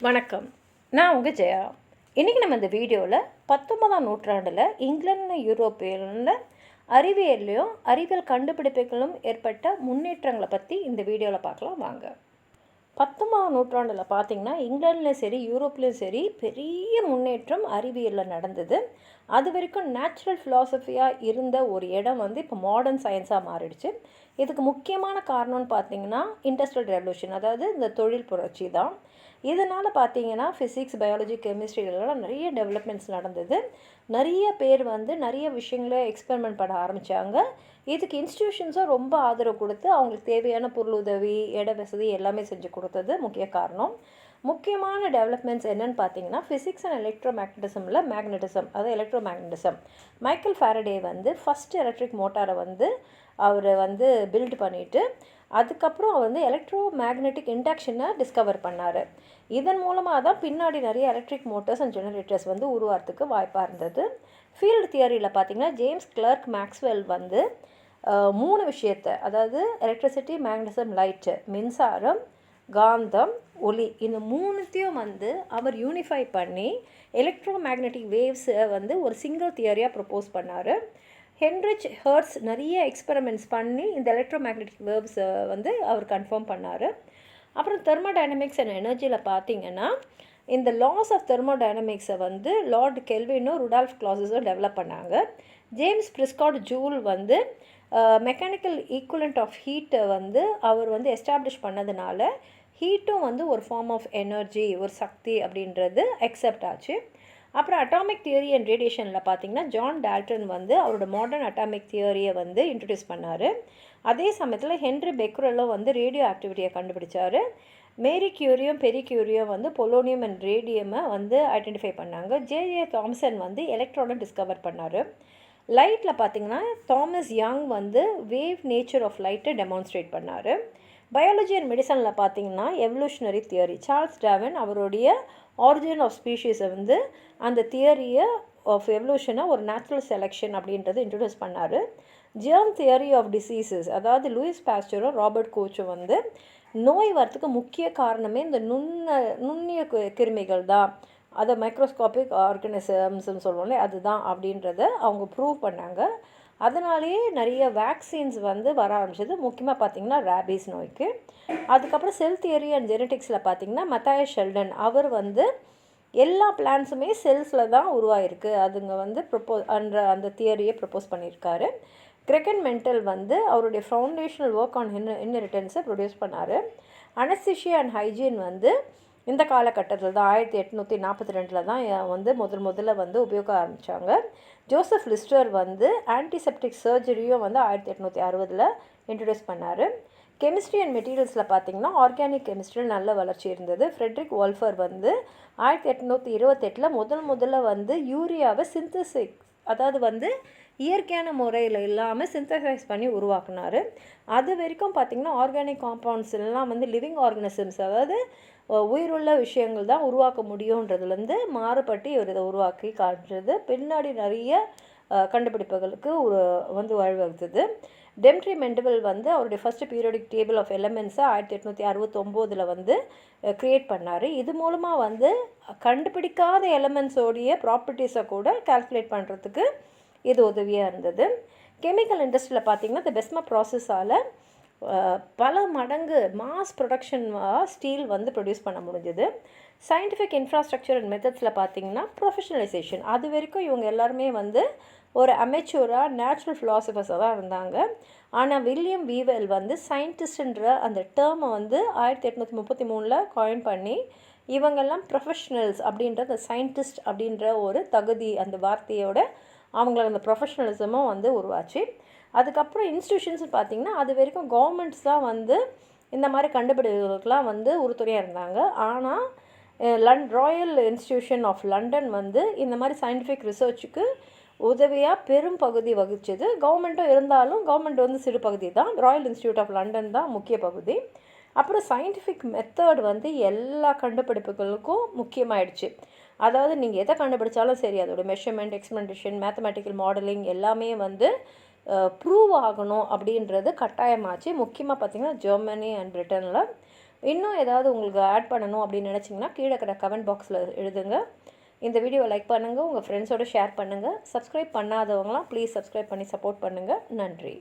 வணக்கம். நான் உங்கள் ஜெயா. இன்றைக்கி நம்ம இந்த வீடியோவில் 19ஆம் நூற்றாண்டில் இங்கிலாந்து யூரோப்பியனில் அறிவியல்லையும் அறிவியல் கண்டுபிடிப்புகளும் ஏற்பட்ட முன்னேற்றங்களை பற்றி இந்த வீடியோவில் பார்க்கலாம் வாங்க. 19ஆம் நூற்றாண்டில் பார்த்திங்கன்னா இங்கிலாந்துலேயும் சரி யூரோப்லேயும் சரி பெரிய முன்னேற்றம் அறிவியலில் நடந்தது. அது வரைக்கும் நேச்சுரல் ஃபிலாசபியாக இருந்த ஒரு இடம் இப்போ மாடர்ன் சயின்ஸாக மாறிடுச்சு. இதுக்கு முக்கியமான காரணம்னு பார்த்திங்கன்னா இண்டஸ்ட்ரியல் ரெவல்யூஷன், அதாவது இந்த தொழில் புரட்சி தான். இதனால் பார்த்திங்கன்னா ஃபிசிக்ஸ், பயாலஜி, கெமிஸ்ட்ரியிலலாம் நிறைய டெவலப்மெண்ட்ஸ் நடந்தது. நிறைய பேர் நிறைய விஷயங்களை எக்ஸ்பெரிமெண்ட் பண்ண ஆரம்பித்தாங்க. இதுக்கு இன்ஸ்டிடியூஷன்ஸும் ரொம்ப ஆதரவு கொடுத்து அவங்களுக்கு தேவையான பொருளுதவி, இட வசதி எல்லாமே செஞ்சு கொடுத்தது முக்கிய காரணம். முக்கியமான டெவலப்மெண்ட்ஸ் என்னென்னு பார்த்தீங்கன்னா ஃபிசிக்ஸ் அண்ட் எலக்ட்ரோமேக்னட்டிசமில் மேக்னட்டிசம், அதாவது எலக்ட்ரோமேக்னட்டிசம். மைக்கேல் ஃபாரடே ஃபஸ்ட் எலக்ட்ரிக் மோட்டாரை அவர் பில்ட் பண்ணிவிட்டு அதுக்கப்புறம் எலக்ட்ரோ மேக்னெட்டிக் இண்டக்ஷனை டிஸ்கவர் பண்ணார். இதன் மூலமாக தான் பின்னாடி நிறைய எலக்ட்ரிக் மோட்டர்ஸ் அண்ட் ஜெனரேட்டர்ஸ் உருவாகிறதுக்கு வாய்ப்பாக இருந்தது. ஃபீல்டு தியரியில் பார்த்திங்கன்னா ஜேம்ஸ் கிளர்க் மேக்ஸ்வெல் 3 விஷயத்தை, அதாவது எலக்ட்ரிசிட்டி, மேக்னட்டிசம், லைட்டு, மின்சாரம், காந்தம், ஒளி, இந்த 3த்தையும் அவர் யூனிஃபை பண்ணி எலக்ட்ரோ மேக்னெட்டிக் வேவ்ஸை ஒரு சிங்கிள் தியரியாக ப்ரப்போஸ் பண்ணார். ஹென்ரிச் ஹெர்ட்ஸ் நிறைய எக்ஸ்பெரிமெண்ட்ஸ் பண்ணி இந்த எலக்ட்ரோ மேக்னெட்டிக் வேவ்ஸை அவர் கன்ஃபார்ம் பண்ணார். அப்புறம் தெர்மோடைனமிக்ஸ் அண்ட் எனர்ஜியில் பார்த்திங்கன்னா இந்த லாஸ் ஆஃப் தெர்மோடைனமிக்ஸை லார்ட் கெல்வினும் ருடால்ஃப் கிளாஸஸும் டெவலப் பண்ணாங்க. James Prescott Joule mechanical equivalent of ஹீட்டை அவர் எஸ்டாப்ளிஷ் பண்ணதுனால ஹீட்டும் ஒரு ஃபார்ம் ஆஃப் எனர்ஜி, ஒரு சக்தி அப்படின்றது அக்செப்ட் ஆச்சு. அப்புறம் அட்டாமிக் தியரி அண்ட் ரேடியேஷனில் பார்த்திங்கன்னா ஜான் டால்டன் அவரோட மாடர்ன் அட்டாமிக் தியரியை இன்ட்ரடியூஸ் பண்ணார். அதே சமயத்தில் ஹென்ரி பெக்ரெலும் ரேடியோ ஆக்டிவிட்டியை கண்டுபிடிச்சார். மேரி கியூரியும் பெரி கியூரியும் பொலோனியம் அண்ட் ரேடியமை ஐடென்டிஃபை பண்ணாங்க. ஜே தாம்சன் எலக்ட்ரானை டிஸ்கவர் பண்ணார். லைட்டில் பார்த்திங்கன்னா Thomas Young wave nature of லைட்டை டெமான்ஸ்ட்ரேட் பண்ணார். பயாலஜி அண்ட் மெடிசனில் பார்த்திங்கன்னா எவல்யூஷனரி தியரி, சார்ல்ஸ் டார்வின் அவருடைய ஆரிஜின் ஆஃப் ஸ்பீஷீஸை அந்த தியரியை ஆஃப் எவல்யூஷனை ஒரு நேச்சுரல் செலெக்ஷன் அப்படின்றத இன்ட்ரடியூஸ் பண்ணார். ஜெர்ம் தியரி ஆஃப் டிசீசஸ், அதாவது லூயிஸ் பாஸ்டரும் ராபர்ட் கோச்சும் நோய் வரத்துக்கு முக்கிய காரணமே இந்த நுண்ணிய கிருமிகள் தான், அதை மைக்ரோஸ்கோபிக் ஆர்கனிசம்ஸ்ன்னு சொல்லுவோம்ல அதுதான் அப்படின்றத அவங்க ப்ரூவ் பண்ணாங்க. அதனாலேயே நிறைய வேக்சின்ஸ் வர ஆரம்பிச்சது, முக்கியமாக பார்த்திங்கன்னா ரேபீஸ் நோய்க்கு. அதுக்கப்புறம் செல் தியரி அண்ட் ஜெனட்டிக்ஸில் பார்த்திங்கன்னா மத்தாயஸ் ஷெல்டன் அவர் எல்லா பிளான்ஸுமே செல்ஸில் தான் உருவாயிருக்கு அதுங்க அந்த தியரியை ப்ரப்போஸ் பண்ணியிருக்காரு. கிரெகன் மெண்டல் அவருடைய ஃபவுண்டேஷனல் ஒர்க் ஆன் இன்ஹெரிட்டன்ஸை ப்ரொடியூஸ் பண்ணார். அனஸ்தீஷியா அண்ட் ஹைஜீன் இந்த காலகட்டத்தில் தான் 1842 தான் முதல்ல உபயோக ஆரம்பித்தாங்க. ஜோசப் லிஸ்டர் ஆன்டிசெப்டிக் சர்ஜரியும் 1860 இன்ட்ரடியூஸ் பண்ணார். கெமிஸ்ட்ரி அண்ட் மெட்டீரியல்ஸில் பார்த்திங்கன்னா ஆர்கானிக் கெமிஸ்ட்ரியில் நல்ல வளர்ச்சி இருந்தது. ஃப்ரெட்ரிக் வால்ஃபர் 1828 முதல்ல யூரியாவை சிந்தசிஸ், அதாவது இயற்கையான முறையில் இல்லாமல் சிந்தசைஸ் பண்ணி உருவாக்குனார். அது வரைக்கும் பார்த்திங்கன்னா ஆர்கானிக் காம்பவுண்ட்ஸ் எல்லாம் லிவிங் ஆர்கனிசம்ஸ், அதாவது உயிருள்ள விஷயங்கள் தான் உருவாக்க முடியுன்றதுலேருந்து மாறுபட்டு இவர் இதை உருவாக்கி காட்டுறது பின்னாடி நிறைய கண்டுபிடிப்புகளுக்கு வழிவகுத்தது. டெம்ட்ரி மெண்டல் அவருடைய ஃபஸ்ட்டு பீரியாடிக் டேபிள் ஆஃப் எலமெண்ட்ஸை 1869 க்ரியேட் பண்ணார். இது மூலமாக கண்டுபிடிக்காத எலமெண்ட்ஸோடைய ப்ராப்பர்ட்டிஸை கூட கால்குலேட் பண்ணுறதுக்கு இது உதவியாக இருந்தது. கெமிக்கல் இண்டஸ்ட்ரியில் பார்த்திங்கன்னா இந்த பெஸ்மா ப்ராசஸால் பல மடங்கு மாஸ் ப்ரொடக்ஷன் ஸ்டீல் ப்ரொடியூஸ் பண்ண முடிஞ்சது. சயின்டிஃபிக் இன்ஃப்ராஸ்ட்ரக்சர் அண்ட் மெத்தட்ஸில் பார்த்திங்கன்னா ப்ரொஃபஷனலைசேஷன், அது வரைக்கும் இவங்க எல்லாருமே ஒரு அமெச்சூராக நேச்சுரல் ஃபிலாசபர்ஸாக தான் இருந்தாங்க. ஆனால் வில்லியம் வீவெல் சயின்டிஸ்ட்ன்ற அந்த டேர்மை 1833 காயின் பண்ணி இவங்கெல்லாம் ப்ரொஃபஷ்னல்ஸ் அப்படின்ற அந்த சயின்டிஸ்ட் அப்படின்ற ஒரு தகுதி, அந்த வார்த்தையோட அவங்களுக்கு அந்த ப்ரொஃபஷ்னலிசமும் உருவாச்சு. அதுக்கப்புறம் இன்ஸ்டியூஷன்ஸ் பார்த்திங்கன்னா அது வரைக்கும் கவர்மெண்ட்ஸ் தான் இந்த மாதிரி கண்டுபிடிப்புகளுக்கெலாம் உறுதுணையாக இருந்தாங்க. ஆனால் ராயல் இன்ஸ்டியூஷன் ஆஃப் லண்டன் இந்த மாதிரி சயின்டிஃபிக் ரிசர்ச்சுக்கு உதவியாக பெரும் பகுதி வகிச்சது. கவர்மெண்ட்டும் இருந்தாலும் கவர்மெண்ட் சிறு பகுதி தான், ராயல் இன்ஸ்டியூட் ஆஃப் லண்டன் தான் முக்கிய பகுதி. அப்புறம் சயின்டிஃபிக் மெத்தட் எல்லா கண்டுபிடிப்புகளுக்கும் முக்கியமாயிடுச்சு. அதாவது நீங்கள் எதை கண்டுபிடிச்சாலும் சரி அதோட மெஷர்மெண்ட், எக்ஸ்பெரிமெண்டேஷன், மேத்தமெட்டிக்கல் மாடலிங் எல்லாமே ப்ரூவ் ஆகணும் அப்படின்றது கட்டாயமாச்சு. முக்கியமாக பார்த்திங்கன்னா ஜெர்மனி அண்ட் பிரிட்டனில் இன்னும் ஏதாவது உங்களுக்கு ஆட் பண்ணணும் அப்படின்னு நினச்சிங்கன்னா கீழே இருக்கிற கமெண்ட் பாக்ஸில் எழுதுங்க. இந்த வீடியோவை லைக் பண்ணுங்கள், உங்கள் ஃப்ரெண்ட்ஸோடு ஷேர் பண்ணுங்கள். சப்ஸ்கிரைப் பண்ணாதவங்களாம் ப்ளீஸ் சப்ஸ்கிரைப் பண்ணி சப்போர்ட் பண்ணுங்கள். நன்றி.